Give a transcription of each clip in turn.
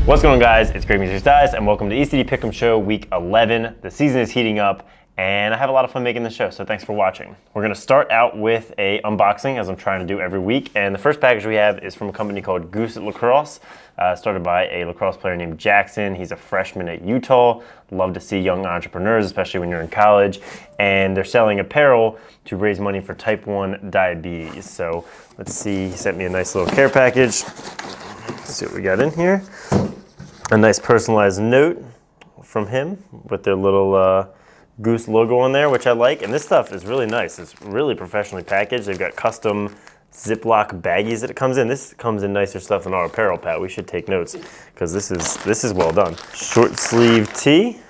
What's going on, guys? It's Greg Music Dice, and welcome to ECD Pick'em Show Week 11. The season is heating up, and I have a lot of fun making the show, so thanks for watching. We're going to start out with a unboxing, as I'm trying to do every week, and the first package we have is from a company called Goose Lacrosse, started by a lacrosse player named Jackson. He's a freshman at Utah. Love to see young entrepreneurs, especially when you're in college, and they're selling apparel to raise money for type 1 diabetes. So let's see, he sent me a nice little care package. Let's see what we got in here. A nice personalized note from him with their little Goose logo on there, which I like. And this stuff is really nice. It's really professionally packaged. They've got custom Ziploc baggies that it comes in. This comes in nicer stuff than our apparel, Pat. We should take notes because this is well done. Short sleeve tee.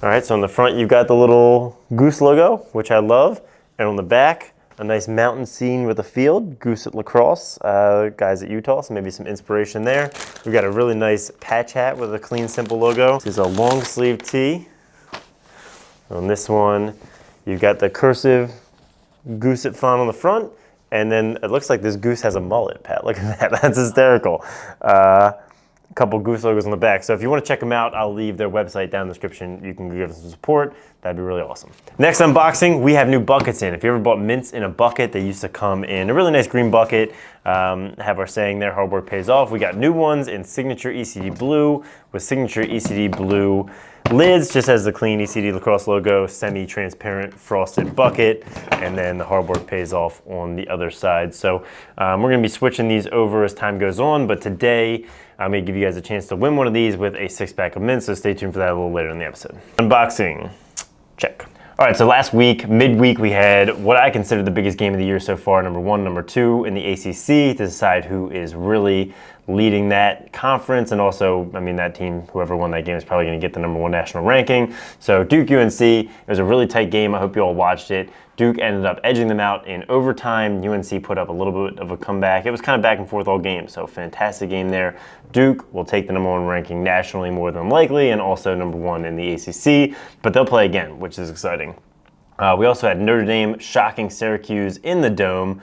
All right, so on the front you've got the little Goose logo, which I love, and on the back, a nice mountain scene with a field, Goose at Lacrosse, guys at Utah, so maybe some inspiration there. We've got a really nice patch hat with a clean, simple logo. This is a long sleeve tee. On this one, you've got the cursive Goose at font on the front, and then it looks like this Goose has a mullet, Pat. Look at that, that's hysterical. A couple Goose logos on the back. So if you want to check them out, I'll leave their website down in the description. You can give them some support. That'd be really awesome. Next unboxing, we have new buckets in. If you ever bought mints in a bucket, they used to come in a really nice green bucket. Have our saying there, hard work pays off. We got new ones in signature ECD blue with signature ECD blue lids, just has the clean ECD Lacrosse logo, semi-transparent frosted bucket, and then the hard work pays off on the other side. So we're gonna be switching these over as time goes on, but today I'm gonna give you guys a chance to win one of these with a 6-pack of mints, so stay tuned for that a little later in the episode. Unboxing, check. All right, so last week, midweek, we had what I consider the biggest game of the year so far, number 1, number 2 in the ACC, to decide who is really leading that conference, and also, I mean, that team, whoever won that game is probably gonna get the number 1 national ranking. So Duke UNC, it was a really tight game. I hope you all watched it. Duke ended up edging them out in overtime. UNC put up a little bit of a comeback. It was kind of back and forth all game, so fantastic game there. Duke will take the number 1 ranking nationally more than likely, and also number 1 in the ACC, but they'll play again, which is exciting. We also had Notre Dame shocking Syracuse in the Dome.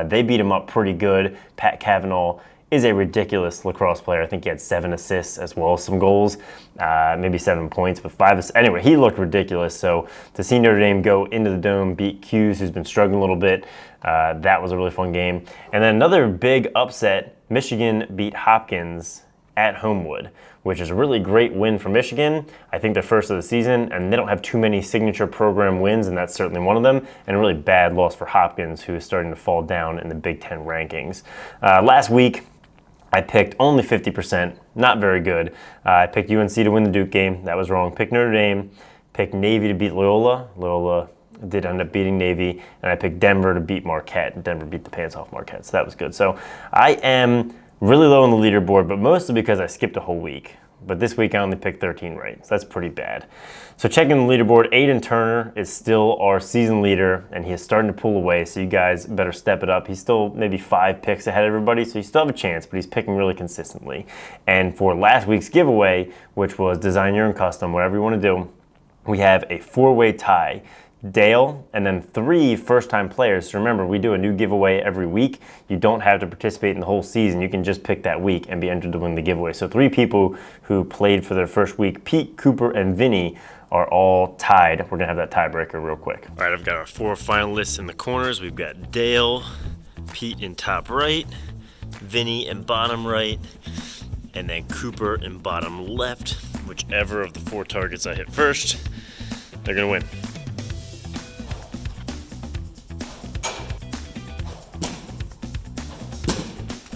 They beat them up pretty good. Pat Cavanaugh is a ridiculous lacrosse player. I think he had 7 assists as well as some goals, maybe 7 points, but 5 assists. Anyway, he looked ridiculous. So to see Notre Dame go into the Dome, beat Cuse, who's been struggling a little bit, that was a really fun game. And then another big upset, Michigan beat Hopkins at Homewood, which is a really great win for Michigan. I think they're first of the season, and they don't have too many signature program wins, and that's certainly one of them, and a really bad loss for Hopkins, who is starting to fall down in the Big Ten rankings. Last week, I picked only 50%, not very good. I picked UNC to win the Duke game. That was wrong. Picked Notre Dame. Picked Navy to beat Loyola. Loyola did end up beating Navy. And I picked Denver to beat Marquette. Denver beat the pants off Marquette, so that was good. So I am really low on the leaderboard, but mostly because I skipped a whole week. But this week I only picked 13 right, so that's pretty bad. So checking the leaderboard, Aiden Turner is still our season leader, and he is starting to pull away, so you guys better step it up. He's still maybe 5 picks ahead of everybody, so you still have a chance, but he's picking really consistently. And for last week's giveaway, which was Design Your Own Custom, whatever you want to do, we have a 4-way tie. Dale, and then 3 first-time players. So remember, we do a new giveaway every week. You don't have to participate in the whole season. You can just pick that week and be entered to win the giveaway. So 3 people who played for their first week, Pete, Cooper, and Vinny, are all tied. We're gonna have that tiebreaker real quick. All right, I've got our 4 finalists in the corners. We've got Dale, Pete in top right, Vinny in bottom right, and then Cooper in bottom left. Whichever of the 4 targets I hit first, they're gonna win.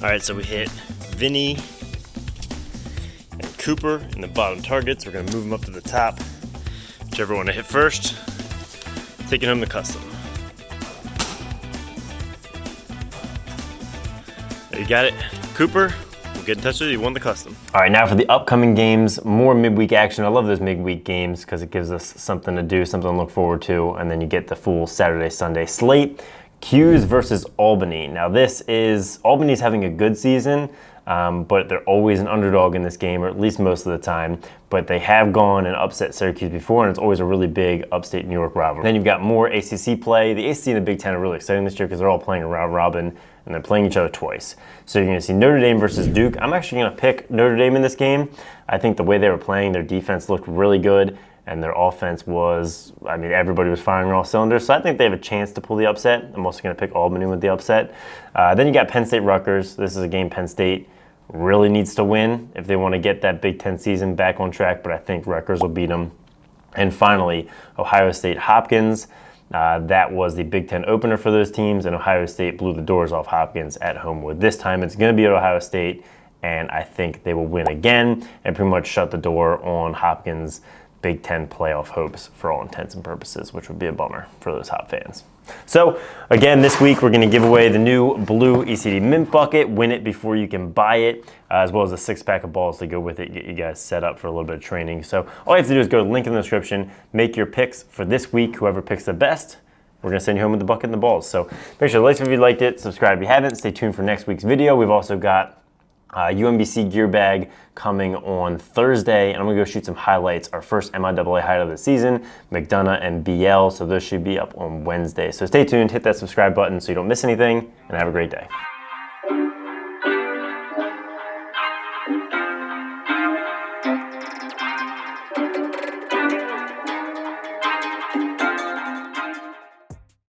All right, so we hit Vinny and Cooper in the bottom targets. We're gonna move them up to the top. Whichever one I hit first, taking home the custom. There you got it. Cooper, we'll get in touch with you. You won the custom. All right, now for the upcoming games, more midweek action. I love those midweek games because it gives us something to do, something to look forward to, and then you get the full Saturday, Sunday slate. Cuse versus Albany. Now Albany's having a good season. but they're always an underdog in this game, or at least most of the time. But they have gone and upset Syracuse before, and it's always a really big upstate New York rivalry. Then you've got more ACC play. The ACC and the Big Ten are really exciting this year because they're all playing a round robin, and they're playing each other twice. So you're going to see Notre Dame versus Duke. I'm actually going to pick Notre Dame in this game. I think the way they were playing, their defense looked really good, and their offense was, I mean, everybody was firing on all cylinders. So I think they have a chance to pull the upset. I'm also going to pick Albany with the upset. Then you got Penn State Rutgers. This is a game Penn State really needs to win if they want to get that Big Ten season back on track, but I think Rutgers will beat them. And finally, Ohio State Hopkins. That was the Big Ten opener for those teams, and Ohio State blew the doors off Hopkins at home. With this time, it's going to be at Ohio State, and I think they will win again and pretty much shut the door on Hopkins' Big Ten playoff hopes for all intents and purposes, which would be a bummer for those Hop fans. So again, this week we're going to give away the new blue ECD Mint Bucket. Win it before you can buy it, as well as a 6-pack of balls to go with it, get you guys set up for a little bit of training. So all you have to do is go to the link in the description, make your picks for this week. Whoever picks the best, we're going to send you home with the bucket and the balls. So make sure to like if you liked it, subscribe if you haven't, stay tuned for next week's video. We've also got UMBC gear bag coming on Thursday, and I'm gonna go shoot some highlights. Our first MIAA highlight of the season, McDonough and BL, so those should be up on Wednesday. So stay tuned, hit that subscribe button so you don't miss anything, and have a great day.